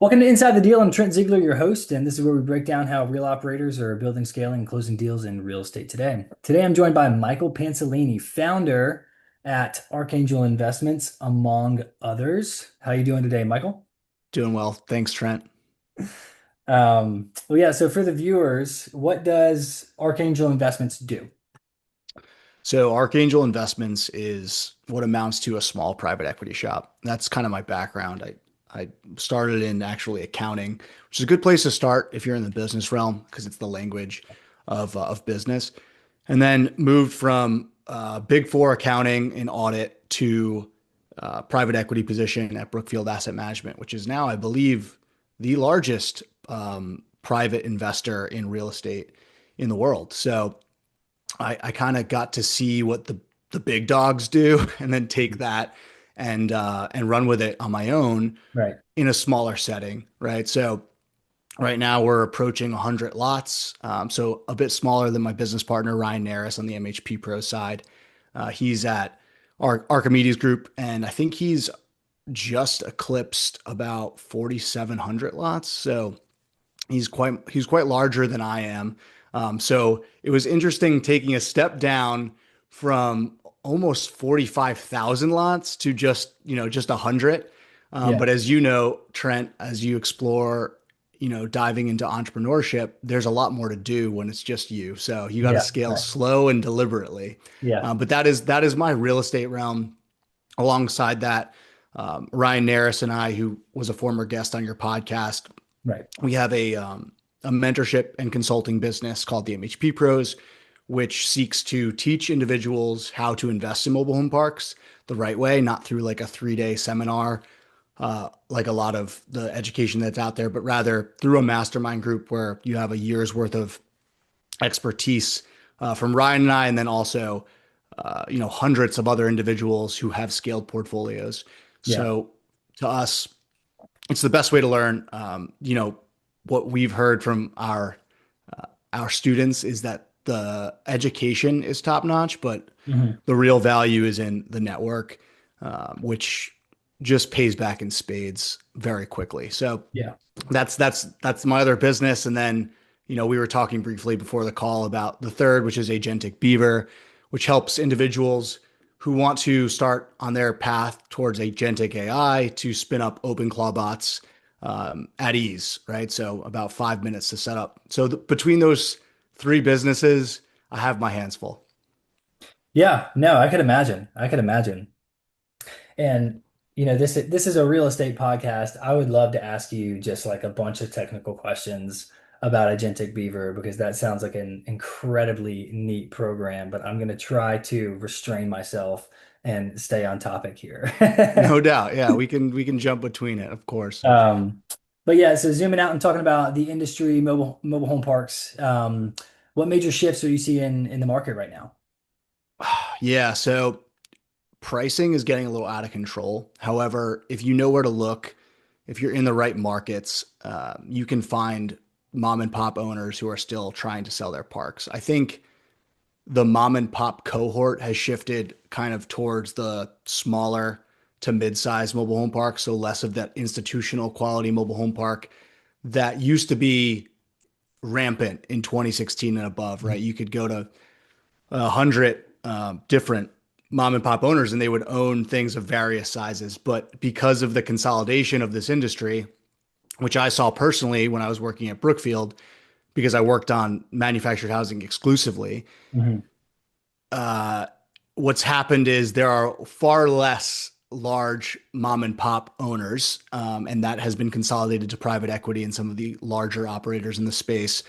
Welcome to Inside the Deal. I'm Trent Zeigler, your host, and this is where we break down how real operators are building, scaling, and closing deals in real estate today. Today, I'm joined by Michael Pansolini, founder at Archangel Investments, among others. How are you doing today, Michael? Doing well. Thanks, Trent. Well, yeah, so for the viewers, what does Archangel Investments do? So, Archangel Investments is what amounts to a small private equity shop. That's kind of my background. I started in actually accounting, which is a good place to start if you're in the business realm because it's the language of business. And then moved from Big Four accounting and audit to private equity position at Brookfield Asset Management, which is now, I believe, the largest private investor in real estate in the world. So I kind of got to see what the big dogs do and then take that and run with it on my own Right. in a smaller setting, right? So right now we're approaching 100 lots, so a bit smaller than my business partner Ryan Naris on the MHP Pro side. He's at Archimedes Group, and I think he's just eclipsed about 4,700 lots. So he's quite larger than I am. So it was interesting taking a step down from almost 45,000 lots to just 100. Yeah. But as you know, Trent, as you explore, diving into entrepreneurship, there's a lot more to do when it's just you. So you got to Yeah. scale Right. slow and deliberately. Yeah. But that is my real estate realm. Alongside that, Ryan Naris and I, who was a former guest on your podcast, Right. we have a mentorship and consulting business called the MHP Pros, which seeks to teach individuals how to invest in mobile home parks the right way, not through like a 3-day seminar, like a lot of the education that's out there, but rather through a mastermind group where you have a year's worth of expertise from Ryan and I, and then also, hundreds of other individuals who have scaled portfolios. Yeah. So to us, it's the best way to learn. What we've heard from our students is that the education is top notch, but Mhm. the real value is in the network, which just pays back in spades very quickly. So Yeah. that's my other business. And then, we were talking briefly before the call about the third, which is Agentic Beaver, which helps individuals who want to start on their path towards agentic AI to spin up OpenClaw bots at ease, right? So about 5 minutes to set up. So between those three businesses, I have my hands full. Yeah. No, I could imagine. I could imagine. And this is a real estate podcast. I would love to ask you just like a bunch of technical questions about Agentic Beaver because that sounds like an incredibly neat program, but I'm going to try to restrain myself and stay on topic here. No doubt. Yeah, we can jump between it, of course. Um, but yeah, so zooming out and talking about the industry, mobile home parks, what major shifts are you seeing in the market right now? Yeah, so pricing is getting a little out of control. However, if you know where to look, if you're in the right markets, you can find mom and pop owners who are still trying to sell their parks. I think the mom and pop cohort has shifted kind of towards the smaller to mid-sized mobile home parks, so less of that institutional quality mobile home park that used to be rampant in 2016 and above, right? You could go to 100 different mom and pop owners and they would own things of various sizes. But because of the consolidation of this industry, which I saw personally when I was working at Brookfield, because I worked on manufactured housing exclusively, Mhm. uh, what's happened is there are far less large mom and pop owners, and that has been consolidated to private equity and some of the larger operators in the space.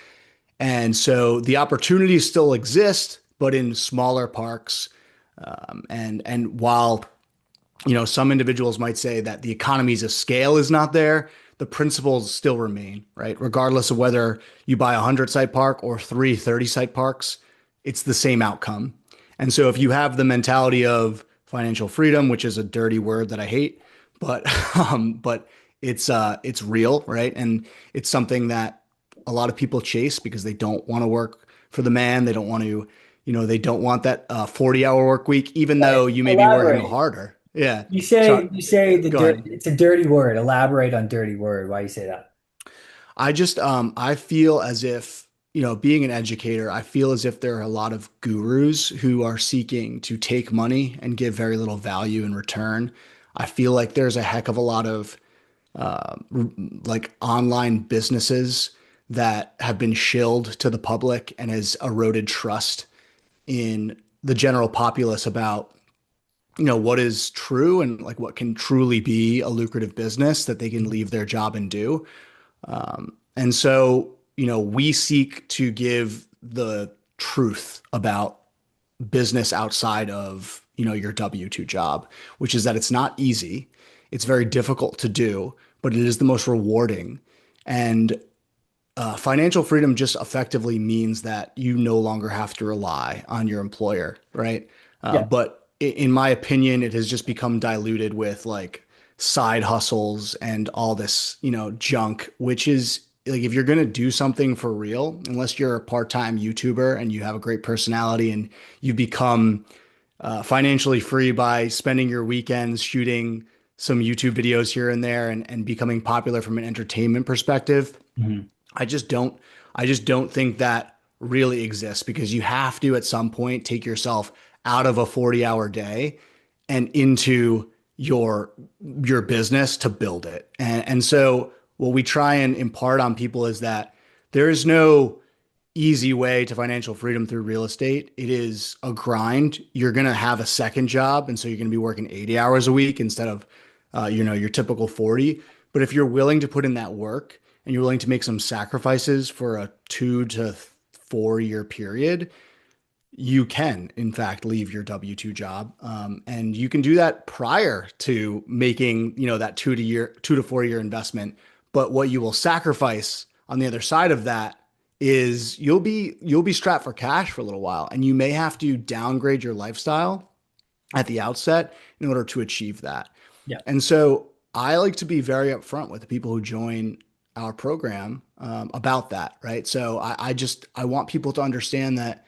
And so the opportunities still exist, but in smaller parks. And while some individuals might say that the economies of scale is not there, the principles still remain, right? Regardless of whether you buy a 100 site park or three 30 site parks, it's the same outcome. And so if you have the mentality of financial freedom, which is a dirty word that I hate, but but it's real, right? And it's something that a lot of people chase because they don't want to work for the man. They don't want to, they don't want that 40-hour work week, even Right. though you may be working Elaborate. harder. Yeah. You say the Go dirt, ahead. it's a dirty word. Elaborate on dirty word. Why you say that? I feel as if, being an educator, I feel as if there are a lot of gurus who are seeking to take money and give very little value in return. I feel like there's a heck of a lot of like online businesses that have been shilled to the public and has eroded trust in the general populace about, what is true and like what can truly be a lucrative business that they can leave their job and do. And so, we seek to give the truth about business outside of, your W-2 job, which is that it's not easy. It's very difficult to do, but it is the most rewarding. And financial freedom just effectively means that you no longer have to rely on your employer, right? Yeah. But in my opinion, it has just become diluted with like side hustles and all this, junk, which is like if you're going to do something for real, unless you're a part-time YouTuber and you have a great personality and you become financially free by spending your weekends shooting some YouTube videos here and there and becoming popular from an entertainment perspective, Mhm. I just don't I just don't think that really exists because you have to at some point take yourself out of a 40-hour day and into your your business to build it. And so what we try and impart on people is that there is no easy way to financial freedom through real estate. It is a grind. You're going to have a second job. And so you're going to be working 80 hours a week instead of, your typical 40. But if you're willing to put in that work and you're willing to make some sacrifices for a 2 to 4 year period, you can, in fact, leave your W-2 job. And you can do that prior to making, that 2 to 4 year investment. But what you will sacrifice on the other side of that is you'll be strapped for cash for a little while, and you may have to downgrade your lifestyle at the outset in order to achieve that. Yeah. And so I like to be very upfront with the people who join our program about that, right? So I want people to understand that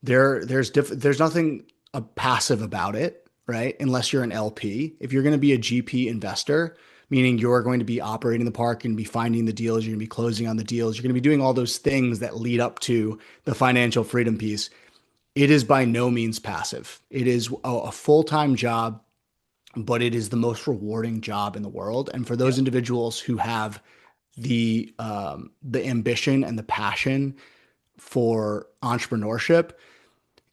there's nothing passive about it, right? Unless you're an LP. If you're going to be a GP investor, meaning you're going to be operating the park and be finding the deals, you're going to be closing on the deals, you're going to be doing all those things that lead up to the financial freedom piece. It is by no means passive. It is a full-time job, but it is the most rewarding job in the world. And for Yeah. those individuals who have the ambition and the passion for entrepreneurship,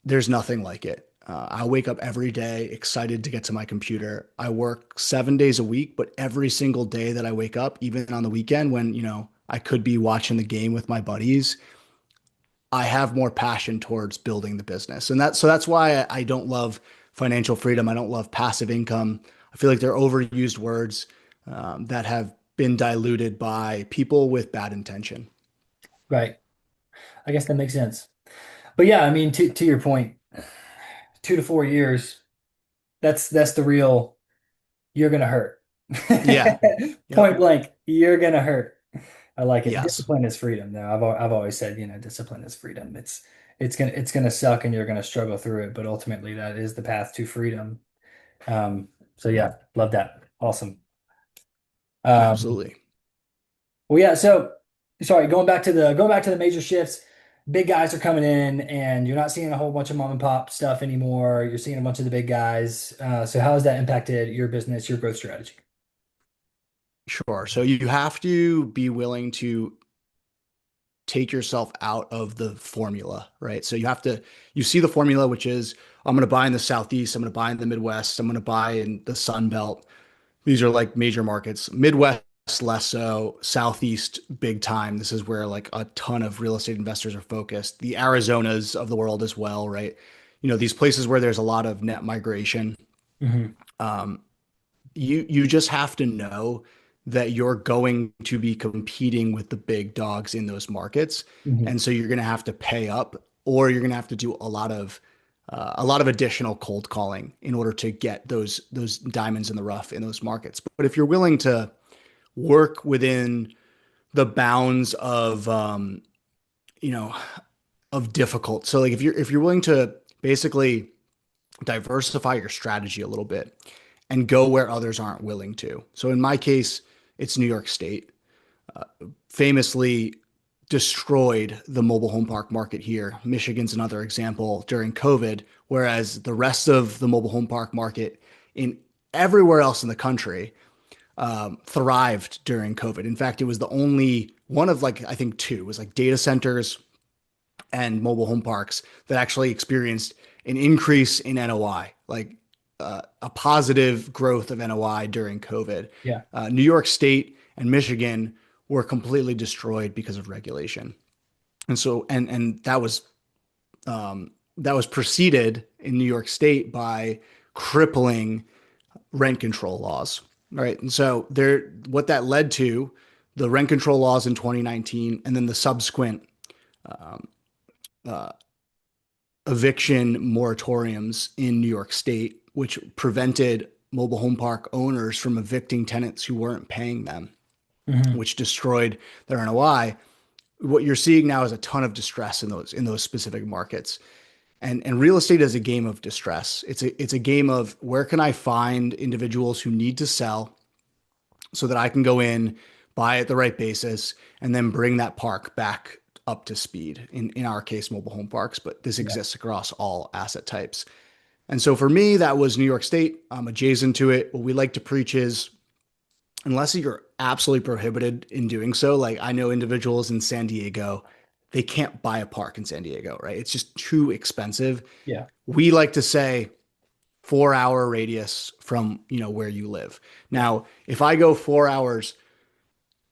there's nothing like it. I wake up every day excited to get to my computer. I work 7 days a week, but every single day that I wake up, even on the weekend when, I could be watching the game with my buddies, I have more passion towards building the business. And that's why I don't love financial freedom. I don't love passive income. I feel like they're overused words that have been diluted by people with bad intention. Right. I guess that makes sense. But yeah, I mean, to your point, 2 to 4 years, that's the real, you're gonna hurt. Yeah. Point Yep. blank, you're gonna hurt. I like it. Yes. Discipline is freedom. Though I've always said, discipline is freedom. It's gonna suck and you're gonna struggle through it, but ultimately that is the path to freedom. So yeah, love that. Awesome. Um, Absolutely. well, yeah. So sorry, going back to the major shifts. Big guys are coming in, and you're not seeing a whole bunch of mom and pop stuff anymore. You're seeing a bunch of the big guys. So how has that impacted your business, your growth strategy? Sure. So you have to be willing to take yourself out of the formula, right? So you see the formula, which is I'm going to buy in the Southeast, I'm going to buy in the Midwest, I'm going to buy in the Sun Belt. These are like major markets. Midwest, less so. Southeast, big time. This is where like a ton of real estate investors are focused. The Arizonas of the world as well, right? These places where there's a lot of net migration. Hmm. Um, you just have to know that you're going to be competing with the big dogs in those markets, Hmm. and so you're going to have to pay up, or you're going to have to do a lot of additional cold calling in order to get those diamonds in the rough in those markets. But if you're willing to work within the bounds of you know of difficult, so like if you're willing to basically diversify your strategy a little bit and go where others aren't willing to. So in my case, it's New York State. Famously destroyed the mobile home park market here. Michigan's another example during COVID, whereas the rest of the mobile home park market in everywhere else in the country thrived during COVID. In fact, it was the only one of like, I think two, it was like data centers and mobile home parks that actually experienced an increase in NOI, like a positive growth of NOI during COVID. Yeah. New York State and Michigan were completely destroyed because of regulation. And so, and that was preceded in New York State by crippling rent control laws. Right. And so there, what that led to, the rent control laws in 2019, and then the subsequent uh, eviction moratoriums in New York State, which prevented mobile home park owners from evicting tenants who weren't paying them, Hmm. which destroyed their NOI. What you're seeing now is a ton of distress in those specific markets. And real estate is a game of distress. It's a game of where can I find individuals who need to sell so that I can go in, buy at the right basis, and then bring that park back up to speed. In our case, mobile home parks, but this Yeah. exists across all asset types. And so for me, that was New York State. I'm adjacent to it. What we like to preach is unless you're absolutely prohibited in doing so, like I know individuals in San Diego, they can't buy a park in San Diego, right? It's just too expensive. Yeah. We like to say 4 hour radius from, where you live. Yeah. Now, if I go 4 hours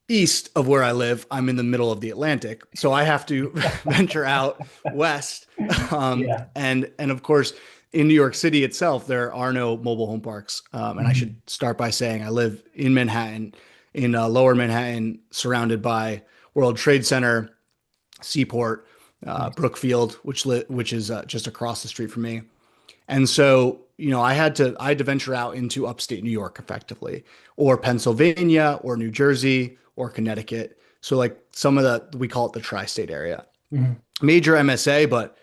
east of where I live, I'm in the middle of the Atlantic. So I have to venture out west. Yeah. And of course, in New York City itself, there are no mobile home parks. And I should Mhm. start by saying I live in Manhattan, in lower Manhattan, surrounded by World Trade Center, Seaport, Nice. Brookfield, which is just across the street from me. And so, I had to venture out into upstate New York effectively, or Pennsylvania, or New Jersey, or Connecticut. So like some of we call it the tri-state area. Mhm. Major MSA, but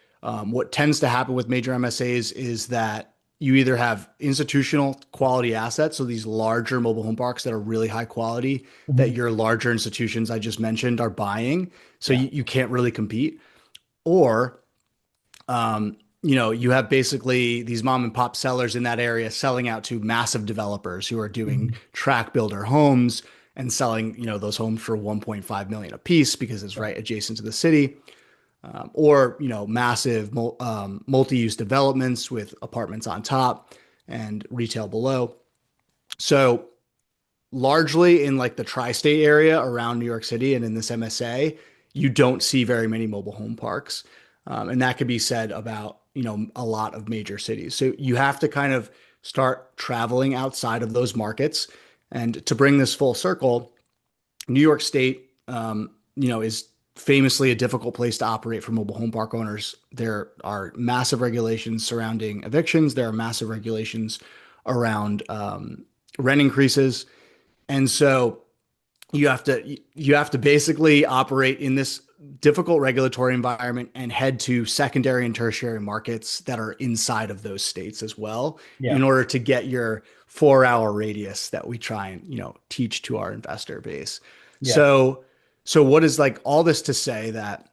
what tends to happen with major MSAs is that you either have institutional quality assets, so these larger mobile home parks that are really high quality, that Mhm. your larger institutions I just mentioned are buying, so Yeah. you can't really compete, or you have basically these mom and pop sellers in that area selling out to massive developers who are doing Mhm. track builder homes and selling, those homes for 1.5 million a piece because it's Right. right adjacent to the city, or massive multi-use developments with apartments on top and retail below. So largely in like the tri-state area around New York City and in this MSA, you don't see very many mobile home parks. And that could be said about, a lot of major cities. So you have to kind of start traveling outside of those markets. And to bring this full circle, New York State, is famously a difficult place to operate for mobile home park owners. There are massive regulations surrounding evictions. There are massive regulations around rent increases. And so you have to basically operate in this difficult regulatory environment and head to secondary and tertiary markets that are inside of those states as well in Yeah. order to get your 4 hour radius that we try and teach to our investor base. Yeah. So what is like all this to say that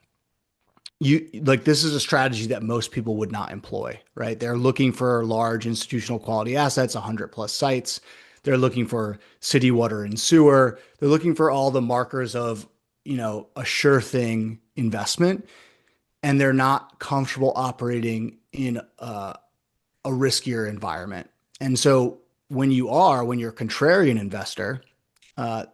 you like this is a strategy that most people would not employ, right? They're looking for large institutional quality assets, 100 plus sites. They're looking for city water and sewer. They're looking for all the markers of, a sure thing investment, and they're not comfortable operating in a riskier environment. And so when you're a contrarian investor, uh,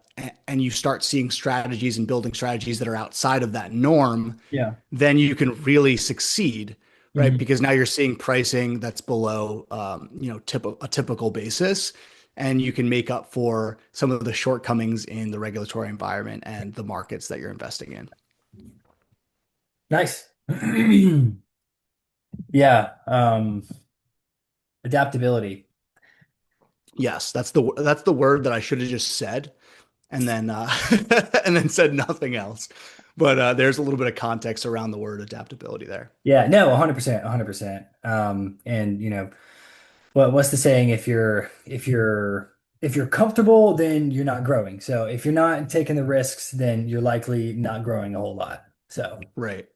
and you start seeing strategies and building strategies that are outside of that norm, Yeah. then you can really succeed, right? Mhm. Because now you're seeing pricing that's below, a typical basis, and you can make up for some of the shortcomings in the regulatory environment and the markets that you're investing in. Nice. Yeah. Adaptability. Yes, that's the word that I should have just said, and then and then said nothing else. But there's a little bit of context around the word adaptability there. Yeah. No, 100%, 100%. And what's the saying? If you're comfortable, then you're not growing. So if you're not taking the risks, then you're likely not growing a whole lot. So Right.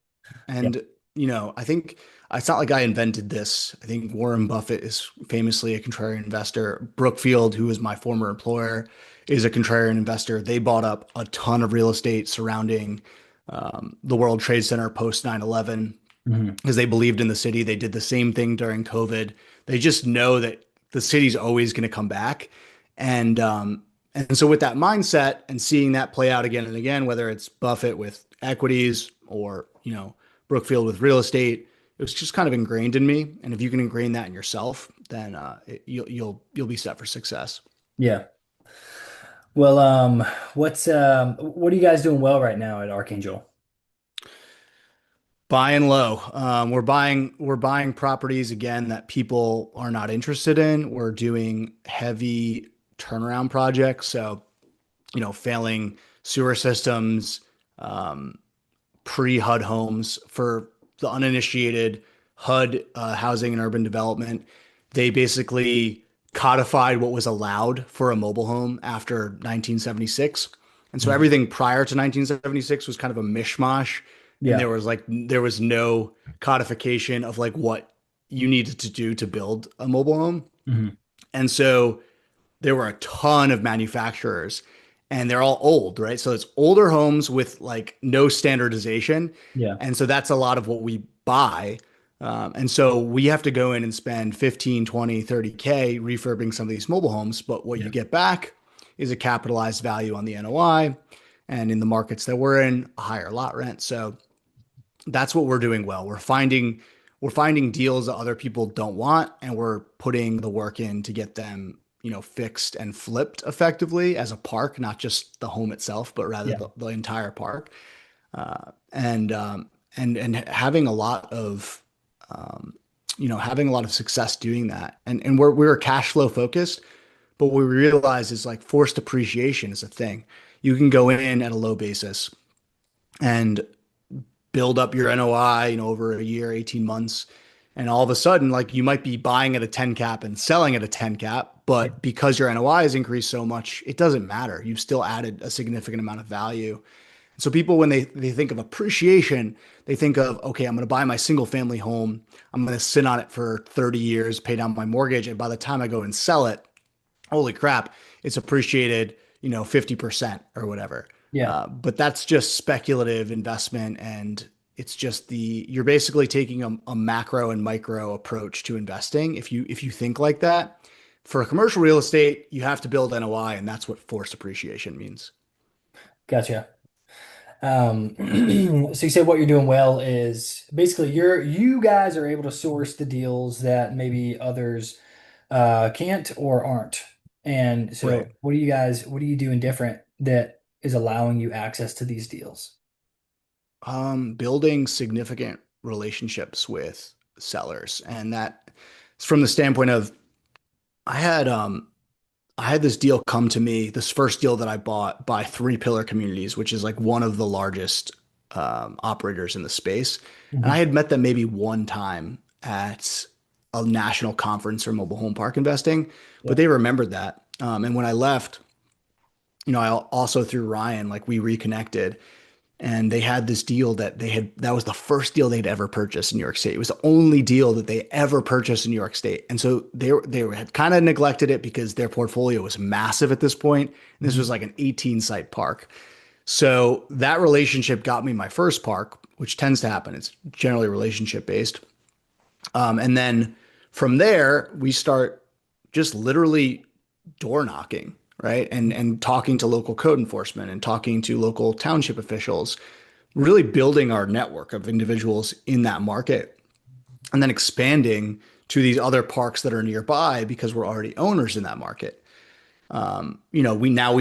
yeah. And, I think it's not like I invented this. I think Warren Buffett is famously a contrarian investor. Brookfield, who is my former employer, is a contrarian investor. They bought up a ton of real estate surrounding the World Trade Center post 9/11 Mhm. because they believed in the city. They did the same thing during COVID. They just know that the city's always going to come back. And and so with that mindset and seeing that play out again and again, whether it's Buffett with equities or, Brookfield with real estate, it was just kind of ingrained in me. And if you can ingrain that in yourself, then you'll be set for success. Yeah. Well, what are you guys doing well right now at Archangel? Buying low. We're buying properties again that people are not interested in. We're doing heavy turnaround projects. So, failing sewer systems, um, pre-HUD homes for the uninitiated. HUD, housing and urban development. They basically codified what was allowed for a mobile home after 1976. And so Mhm. everything prior to 1976 was kind of a mishmash. And Yeah. there was no codification of like what you needed to do to build a mobile home. Mhm. And so there were a ton of manufacturers and they're all old, right? So it's older homes with like no standardization. Yeah. And so that's a lot of what we buy. And so we have to go in and spend 15, 20, 30K refurbing some of these mobile homes. But what you Yeah. get back is a capitalized value on the NOI. And in the markets that we're in, a higher lot rent. So that's what we're doing well. We're finding deals that other people don't want, and we're putting the work in to get them, fixed and flipped effectively as a park, not just the home itself, but rather Yeah. the entire park. And having a lot of having a lot of success doing that. And we're cash flow focused, but what we realize is like forced appreciation is a thing. You can go in at a low basis and build up your NOI, over a year, 18 months. And all of a sudden, like you might be buying at a 10 cap and selling at a 10 cap, Yeah. but because your NOI has increased so much, it doesn't matter. You've still added a significant amount of value. So people, when they think of appreciation, they think of, okay, I'm going to buy my single family home. I'm going to sit on it for 30 years, pay down my mortgage. And by the time I go and sell it, holy crap, it's appreciated, 50% or whatever. Yeah. But that's just speculative investment. And it's just you're basically taking a macro and micro approach to investing. If you think like that, for commercial real estate, you have to build NOI, and that's what forced appreciation means. Gotcha. So you said what you're doing well is basically you guys are able to source the deals that maybe others can't or aren't. And Right. so what are you doing different that is allowing you access to these deals? Building significant relationships with sellers, and that is from the standpoint of I had um I had this deal come to me, this first deal that I bought by Three Pillar Communities, which is like one of the largest operators in the space. And I Mhm. had met them maybe one time at a national conference for mobile home park investing, but Yeah. they remembered that. And when I left, I also through Ryan, like we reconnected and they had this deal that was the first deal they'd ever purchased in New York State. It was the only deal that they ever purchased in New York State. And so they had kind of neglected it because their portfolio was massive at this point. And this Mhm. was like an 18 site park. So that relationship got me my first park, which tends to happen. It's generally relationship based. And then from there, we start just literally door knocking, right? And talking to local code enforcement and talking to local township officials, really building our network of individuals in that market and then expanding to these other parks that are nearby because we're already owners in that market. We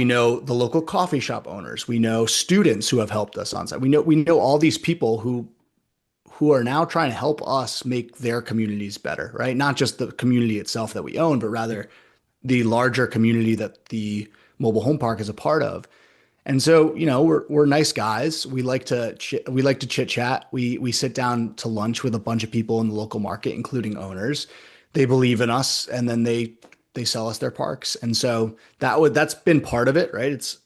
know the local coffee shop owners. We know students who have helped us on site. We know all these people who are now trying to help us make their communities better, right? Not just the community itself that we own, but rather the larger community that the mobile home park is a part of. And so, we're nice guys. We like to chit chat. We sit down to lunch with a bunch of people in the local market, including owners. they believe in us, and then they sell us their parks. And so that's been part of it, right? It's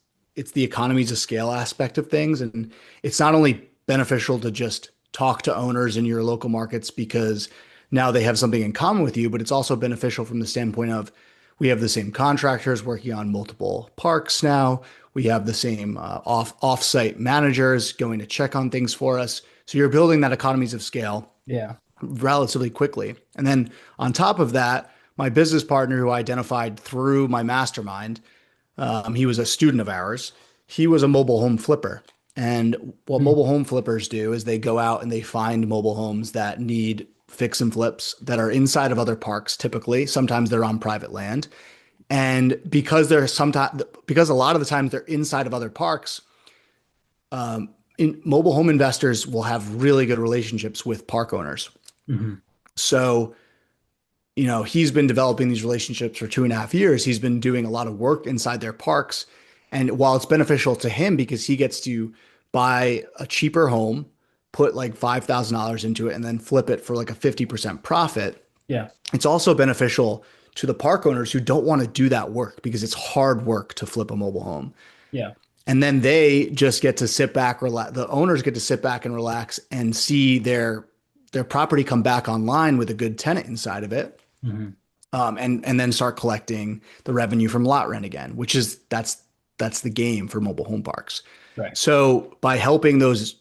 the economies of scale aspect of things, and it's not only beneficial to just talk to owners in your local markets because now they have something in common with you, but it's also beneficial from the standpoint of we have the same contractors working on multiple parks now. We have the same off-site managers going to check on things for us. So you're building that economies of scale Yeah. relatively quickly. And then on top of that, my business partner, who I identified through my mastermind, he was a student of ours. He was a mobile home flipper. And what Mm. mobile home flippers do is they go out and they find mobile homes that need fix and flips that are inside of other parks, typically. Sometimes they're on private land. And because a lot of the times they're inside of other parks, mobile home investors will have really good relationships with park owners. Hmm. So, he's been developing these relationships for 2.5 years. He's been doing a lot of work inside their parks. And while it's beneficial to him because he gets to buy a cheaper home, put like $5,000 into it, and then flip it for like a 50% profit, Yeah. it's also beneficial to the park owners who don't want to do that work because it's hard work to flip a mobile home. Yeah. And then they just get to sit back, relax. The owners get to sit back and relax and see their property come back online with a good tenant inside of it, Hmm. and then start collecting the revenue from lot rent again, which is that's the game for mobile home parks. Right. So by helping those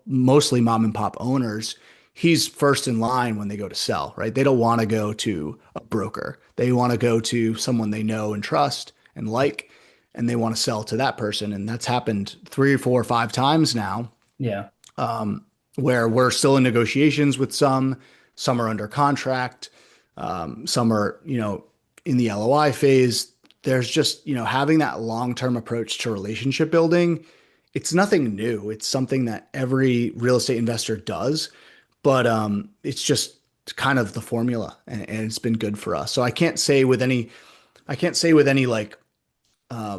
mostly mom and pop owners, he's first in line when they go to sell, right? They don't want to go to a broker. They want to go to someone they know and trust and like, and they want to sell to that person. And that's happened 3 or 4 or 5 times now, Yeah. where we're still in negotiations with some are under contract, some are, in the LOI phase. There's just, having that long-term approach to relationship building. It's nothing new. It's something that every real estate investor does, but it's just kind of the formula, and it's been good for us. So I can't say with any like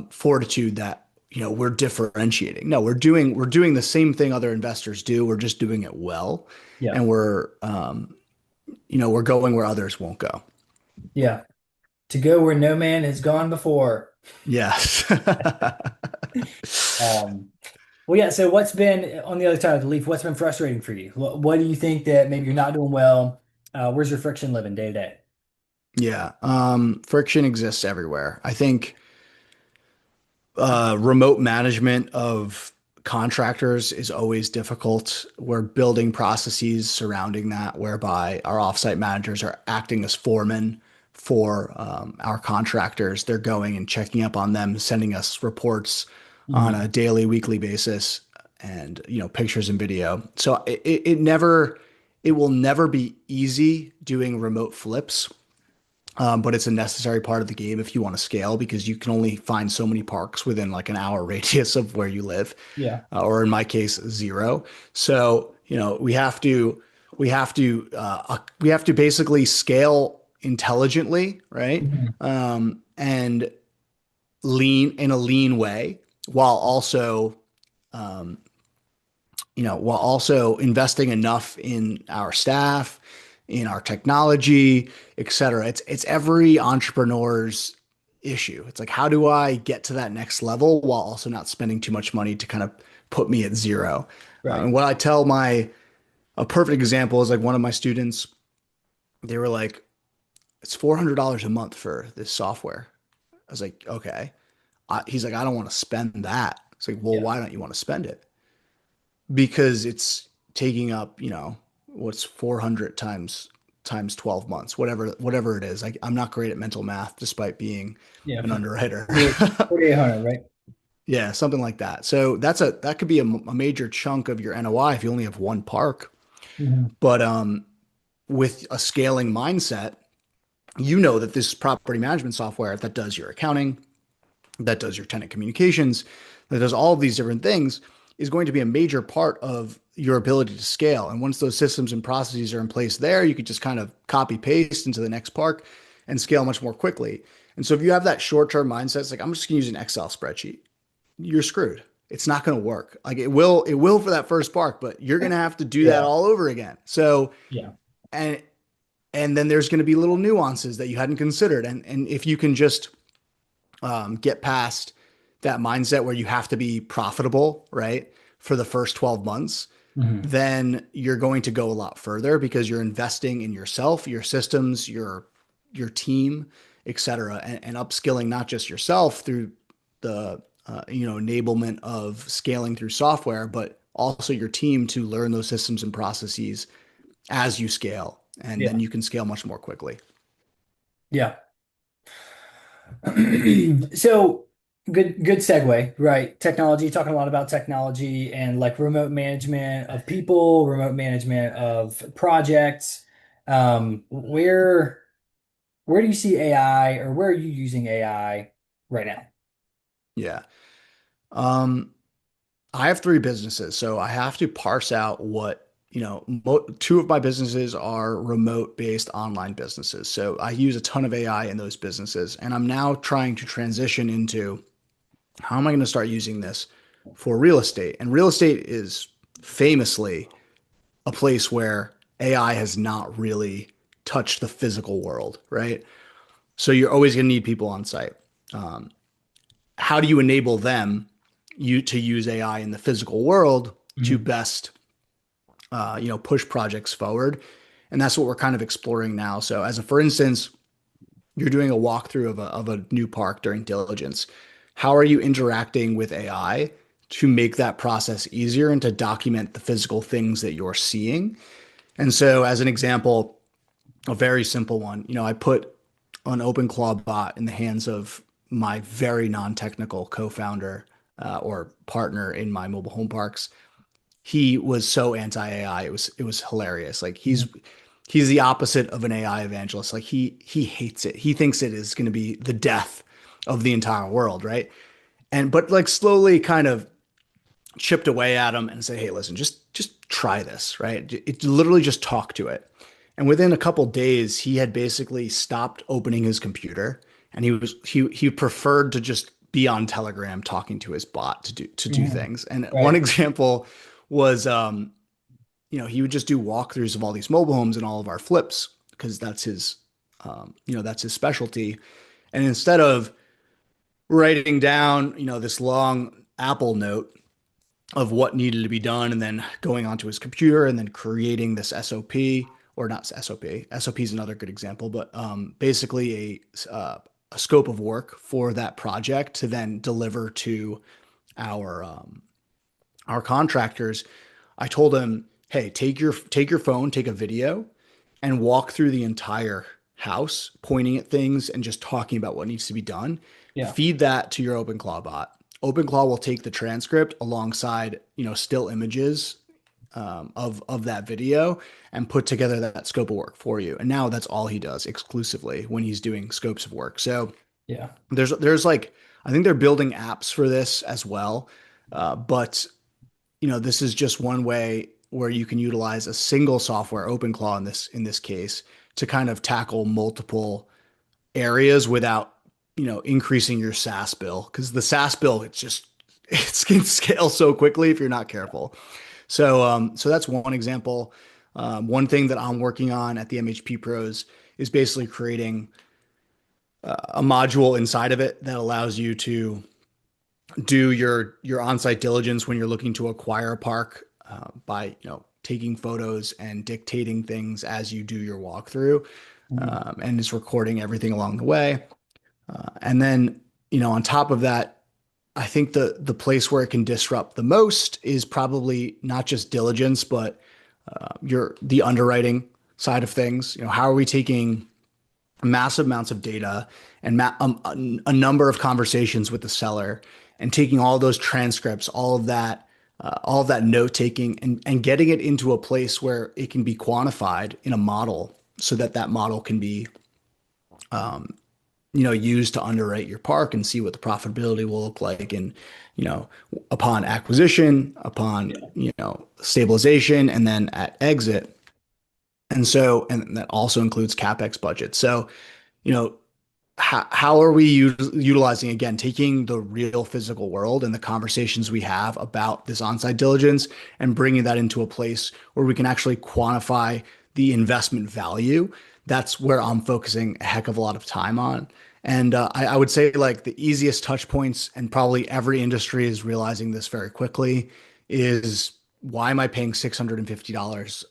fortitude that we're differentiating. No, we're doing the same thing other investors do. We're just doing it well, Yeah. and we're going where others won't go. Yeah. To go where no man has gone before. Yes. Um, well, yeah. So what's been on the other side of the leaf? What's been frustrating for you? What do you think that maybe you're not doing well? Where's your friction living day to day? Yeah. Friction exists everywhere. I think remote management of contractors is always difficult. We're building processes surrounding that whereby our offsite managers are acting as foremen for our contractors. They're going and checking up on them, sending us reports on Hmm. a daily, weekly basis, and pictures and video. So it will never be easy doing remote flips, but it's a necessary part of the game if you want to scale because you can only find so many parks within like an hour radius of where you live, Yeah. or in my case, zero. So, we have to basically scale intelligently, right? Hmm. And lean in a lean way while also, while also investing enough in our staff, in our technology, et cetera. It's every entrepreneur's issue. It's like, how do I get to that next level while also not spending too much money to kind of put me at zero? Right. And what I tell a perfect example is like one of my students, they were like, it's $400 a month for this software. I was like, okay. He's like, I don't want to spend that. It's like, well, Yeah. why don't you want to spend it? Because it's taking up, what's 400 times 12 months, whatever it is. I'm not great at mental math despite being Yeah. an underwriter. 4,800, right? Yeah, something like that. So that could be a major chunk of your NOI if you only have one park. Hmm. But with a scaling mindset, you know that this property management software that does your accounting, that does your tenant communications, that does all of these different things is going to be a major part of your ability to scale. And once those systems and processes are in place there, you could just kind of copy paste into the next park and scale much more quickly. And so if you have that short-term mindset, it's like, I'm just going to use an Excel spreadsheet. You're screwed. It's not going to work. Like it will for that first park, but you're going to have to do that Yeah. all over again. So, Yeah. and And then there's going to be little nuances that you hadn't considered. And if you can just get past that mindset where you have to be profitable, right, for the first 12 months, Hmm. then you're going to go a lot further because you're investing in yourself, your systems, your team, et cetera, and upskilling not just yourself through the enablement of scaling through software, but also your team to learn those systems and processes as you scale, and then Yeah. you can scale much more quickly. Yeah. So good segue, right? Technology, talking a lot about technology and like remote management of people, remote management of projects. Where do you see AI or where are you using AI right now? Yeah. Um, I have three businesses, so I have to parse out what, two of my businesses are remote based online businesses. So I use a ton of AI in those businesses, and I'm now trying to transition into how am I going to start using this for real estate? And real estate is famously a place where AI has not really touched the physical world, right? So you're always going to need people on site. Um, how do you enable them to use AI in the physical world to Mhm. best push projects forward? And that's what we're kind of exploring now. So as a for instance, you're doing a walkthrough of a new park during diligence. How are you interacting with AI to make that process easier and to document the physical things that you're seeing? And so as an example, a very simple one, I put an OpenClaw bot in the hands of my very non-technical co-founder or partner in my mobile home parks. He was so anti-AI. It was hilarious. Like Mhm. he's the opposite of an AI evangelist. Like he hates it. He thinks it is going to be the death of the entire world, right? And but like slowly kind of chipped away at him and say, "Hey, listen, just try this, right? It literally just talk to it." And within a couple days, he had basically stopped opening his computer, and he preferred to just be on Telegram talking to his bot to do Mhm. things. And one Right. example was, he would just do walkthroughs of all these mobile homes and all of our flips because that's his specialty. And instead of writing down, this long Apple note of what needed to be done and then going onto his computer and then creating this SOP or not SOP. SOP is another good example, but basically a scope of work for that project to then deliver to our our contractors. I told him, "Hey, take your phone, take a video, and walk through the entire house, pointing at things and just talking about what needs to be done. Yeah. Feed that to your OpenClaw bot. OpenClaw will take the transcript alongside, still images of that video and put together that scope of work for you. And now that's all he does exclusively when he's doing scopes of work. So Yeah. there's like I think they're building apps for this as well, but this is just one way where you can utilize a single software, OpenClaw in this case, to kind of tackle multiple areas without, increasing your SaaS bill. Because the SaaS bill, it can scale so quickly if you're not careful. So that's one example. One thing that I'm working on at the MHP Pros is basically creating a module inside of it that allows you to do your on-site diligence when you're looking to acquire a park by taking photos and dictating things as you do your walkthrough, Mhm. and it's recording everything along the way. And then on top of that, I think the place where it can disrupt the most is probably not just diligence, but the underwriting side of things. How are we taking massive amounts of data and a number of conversations with the seller and taking all those transcripts, all of that note taking and getting it into a place where it can be quantified in a model so that that model can be, used to underwrite your park and see what the profitability will look like. And, upon acquisition, upon, Yeah. stabilization, and then at exit. And that also includes CapEx budget. So, you know, how are we utilizing again taking the real physical world and the conversations we have about this on-site diligence and bringing that into a place where we can actually quantify the investment value that's where I'm focusing a heck of a lot of time on. And I would say like the easiest touch points, and probably every industry is realizing this very quickly, is why am I paying $650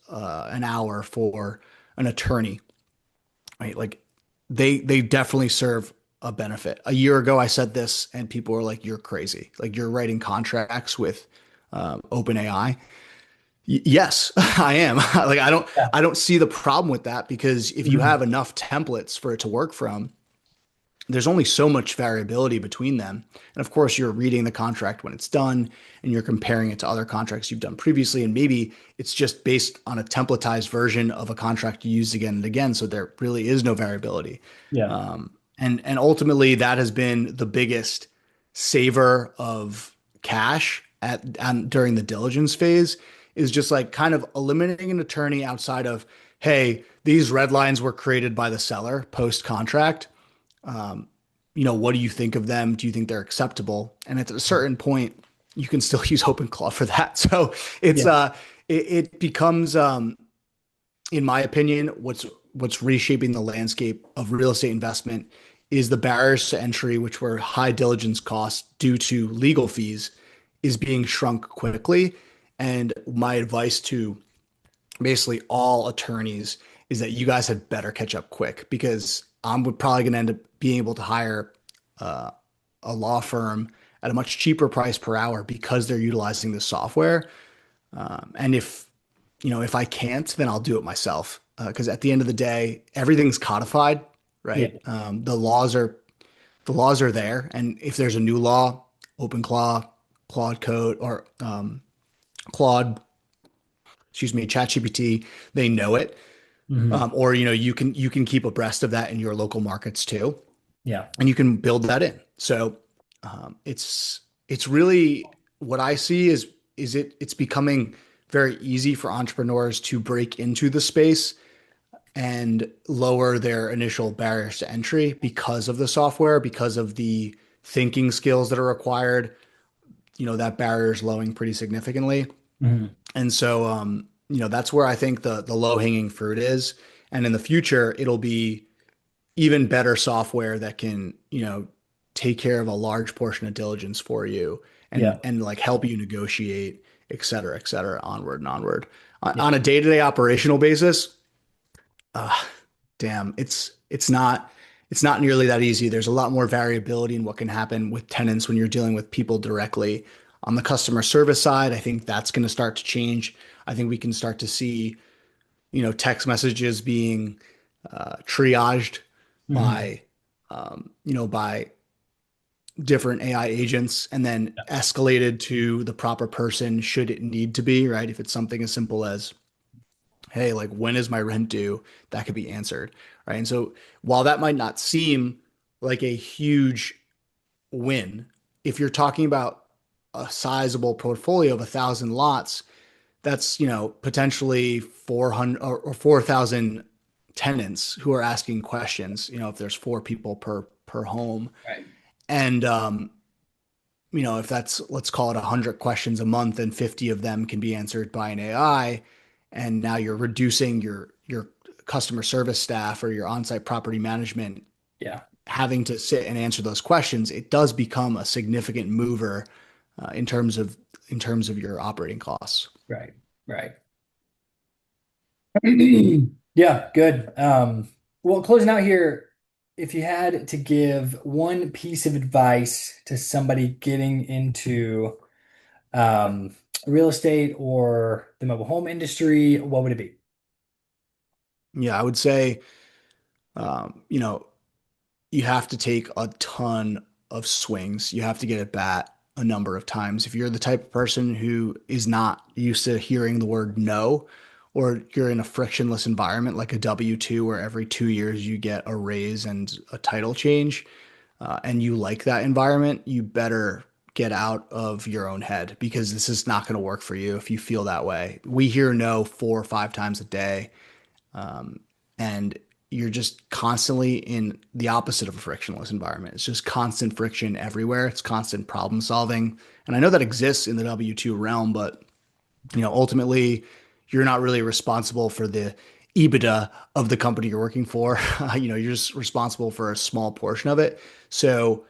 an hour for an attorney? Right? Like they definitely serve a benefit. A year ago, I said this, and people were like, "You're crazy! Like you're writing contracts with OpenAI." Yes, I am. Like Yeah. I don't see the problem with that because if you Mhm. have enough templates for it to work from, there's only so much variability between them. And of course, you're reading the contract when it's done and you're comparing it to other contracts you've done previously. And maybe it's just based on a templatized version of a contract you used again and again. So there really is no variability. Yeah. And ultimately, that has been the biggest saver of cash during the diligence phase, is just like kind of eliminating an attorney outside of, hey, these red lines were created by the seller post contract. What do you think of them? Do you think they're acceptable? And at a certain point, you can still use OpenClaw for that. So it's Yeah. it becomes in my opinion, what's reshaping the landscape of real estate investment is the barriers to entry, which were high diligence costs due to legal fees, is being shrunk quickly. And my advice to basically all attorneys is that you guys had better catch up quick, because I'm probably going to end up being able to hire uh, a law firm at a much cheaper price per hour because they're utilizing this software. And if I can't, then I'll do it myself. Because at the end of the day, everything's codified, Yeah. right? The laws are there, and if there's a new law, OpenClaw, Claude Code, or Claude, excuse me, ChatGPT, they know it. Mhm. Or you can keep abreast of that in your local markets too, Yeah. and you can build that in. So it's really what I see it's becoming very easy for entrepreneurs to break into the space and lower their initial barriers to entry because of the software, because of the thinking skills that are required. That barrier is lowering pretty significantly. Mhm. And so, that's where I think the low hanging fruit is. And in the future, it'll be even better software that can, take care of a large portion of diligence for you, and Yeah. like help you negotiate, et cetera, onward and onward. On Yeah. a day-to-day operational basis, uh, damn, it's not nearly that easy. There's a lot more variability in what can happen with tenants when you're dealing with people directly. On the customer service side, I think that's going to start to change. I think we can start to see, text messages being triaged Mhm. by, by different AI agents and then escalated to the proper person should it need to be, right? If it's something as simple as, hey, like when is my rent due? That could be answered, right? And so while that might not seem like a huge win, if you're talking about a sizable portfolio of 1,000 lots, that's, potentially 400 or 4,000 tenants who are asking questions, if there's four people per home. Right. And if that's, let's call it 100 questions a month, and 50 of them can be answered by an AI, and now you're reducing your customer service staff or your on-site property management Yeah. having to sit and answer those questions, it does become a significant mover in terms of your operating costs. Right. Right. Yeah, good. Well, closing out here, if you had to give one piece of advice to somebody getting into um, real estate or the mobile home industry, what would it be? Yeah, I would say, um, you know, you have to take a ton of swings. You have to get at bat a number of times. If you're the type of person who is not used to hearing the word no, or you're in a frictionless environment like a W-2 where every 2 years you get a raise and a title change, and you like that environment, you better get out of your own head, because this is not going to work for you if you feel that way. We hear no 4 or 5 times a day, and you're just constantly in the opposite of a frictionless environment. It's just constant friction everywhere. It's constant problem solving. And I know that exists in the W-2 realm, but ultimately you're not really responsible for the EBITDA of the company you're working for. You're just responsible for a small portion of it. So,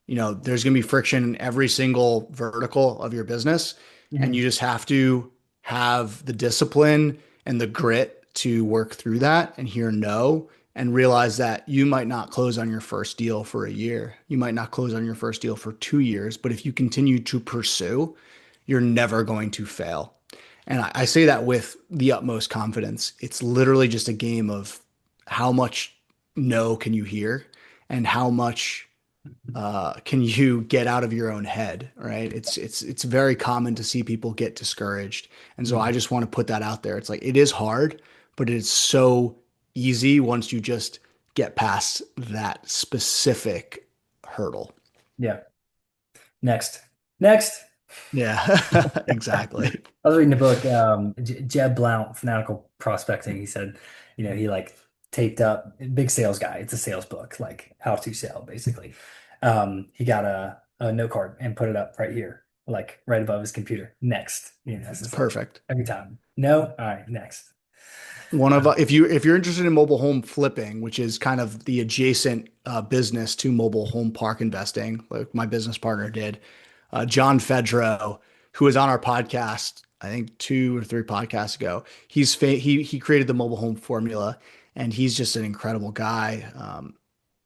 there's going to be friction in every single vertical of your business, and you Hmm. just have to have the discipline and the grit to work through that and hear no and realize that you might not close on your first deal for a year. You might not close on your first deal for 2 years, but if you continue to pursue, you're never going to fail. And I say that with the utmost confidence. It's literally just a game of how much no can you hear and how much can you get out of your own head, right? It's very common to see people get discouraged. And so I Hmm. just want to put that out there. It's like it is hard, but it's so easy once you just get past that specific hurdle. Yeah. Next. Next. Yeah, exactly. I was reading a book, Jeb Blount, Fanatical Prospecting. He said, he like taped up, big sales guy. It's a sales book, like how to sell, basically. He got a note card and put it up right here, like right above his computer. Next. It's It's just like perfect. every time. No, all right, next. One Uh, of if you're interested in mobile home flipping, which is kind of the adjacent business to mobile home park investing, like my business partner did, John Fedro, who was on our podcast, I think 2 or 3 podcasts ago, he created the mobile home formula, and he's just an incredible guy.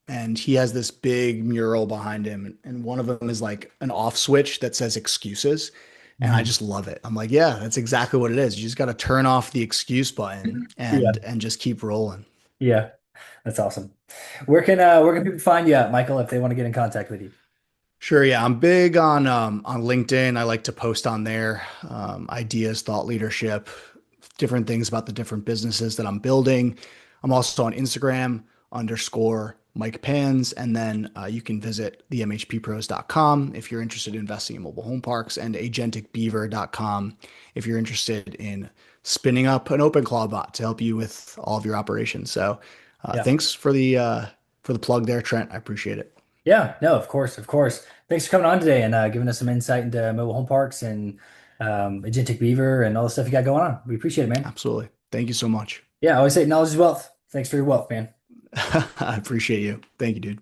And he has this big mural behind him, and one of them is like an off switch that says excuses. And I mhm. just love it. I'm like, yeah, that's exactly what it is. You just got to turn off the excuse button Yeah, and just keep rolling. yeah, that's awesome. Where can people find you at, Michael, if they want to get in contact with you? Sure, yeah, I'm big on LinkedIn. I like to post on there ideas, thought leadership, different things about the different businesses that I'm building. I'm also on Instagram _Mike Pans, and then you can visit themhppros.com if you're interested in investing in mobile home parks, and agenticbeaver.com if you're interested in spinning up an OpenClaw bot to help you with all of your operations. So, Yeah. thanks for the plug there, Trent. I appreciate it. Yeah, no, of course, of course. Thanks for coming on today and giving us some insight into mobile home parks and Agentic Beaver and all the stuff you got going on. We appreciate it, man. Absolutely. Thank you so much. Yeah, I always say knowledge is wealth. Thanks for your wealth, man. I appreciate you. Thank you, dude.